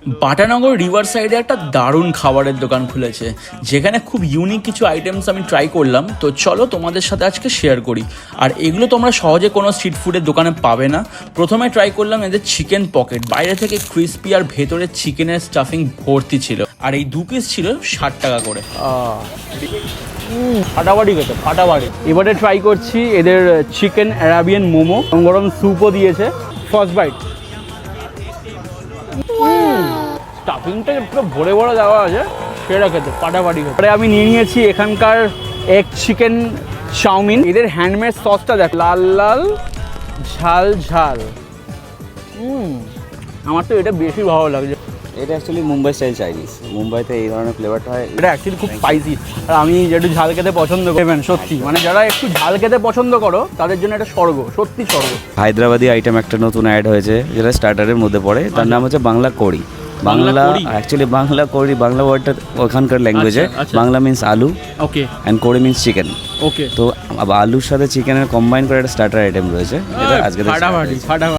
Batanagar river সাইডে একটা দারুণ খাবারের দোকান খুলেছে, যেখানে খুব ইউনিক কিছু আইটেমস আমি ট্রাই করলাম। তো চলো তোমাদের সাথে আজকে শেয়ার করি। আর এগুলো তোমরা সহজে কোনো স্ট্রিট ফুডের দোকানে পাবে না। প্রথমে ট্রাই করলাম এদের চিকেন পকেট, বাইরে থেকে ক্রিস্পি আর ভেতরে চিকেনের স্টাফিং ভর্তি ছিল। আর এই 2 পিস ছিল 60 টাকা করে। ফাটাফাটি খেতে ফাটাফাটি। এবারে ট্রাই করছি এদের চিকেন অ্যারাবিয়ান মোমো, গরম স্যুপও দিয়েছে। ফার্স্ট বাইট, স্টাফিংটা পুরো ভরে ভরে দেওয়া আছে, সেটা খেতে ফাটাফাটি খেতে। পরে আমি নিয়ে নিয়েছি এখানকার এগ চিকেন চাউমিন। এদের হ্যান্ডমেড সসটা দেখ, লাল লাল ঝাল ঝাল। আমার তো এটা বেশি ভালো লাগছে। এটা অ্যাকচুয়ালি মুম্বাই স্টাইল চাইনিজ, মুম্বাইতে এই ধরনের ফ্লেভারটা হয়। এটা অ্যাকচুয়ালি খুব স্পাইসি, আর আমি একটু ঝাল খেতে পছন্দ করবেন সত্যি, মানে যারা একটু ঝাল খেতে পছন্দ করো তাদের জন্য এটা স্বর্গ, সত্যি স্বর্গ। হায়দ্রাবাদি আইটেম একটা নতুন অ্যাড হয়েছে যেটা স্টার্টারের মধ্যে পড়ে, তার নাম হচ্ছে বাংলা কড়ি। বাংলা অ্যাকচুয়ালি বাংলা কড়ি, বাংলা ওয়ার্ডটা ওখানকার ল্যাঙ্গুয়েজে। বাংলা মিন্স আলু, ওকে, অ্যান্ড কড়ি মিন্স চিকেন। ওকে, তো আলুর সাথে চিকেনের কম্বাইন করে একটা স্টার্টার আইটেম রয়েছে, যেটা আজকে ফাটাফাটি ফাটাফাটি।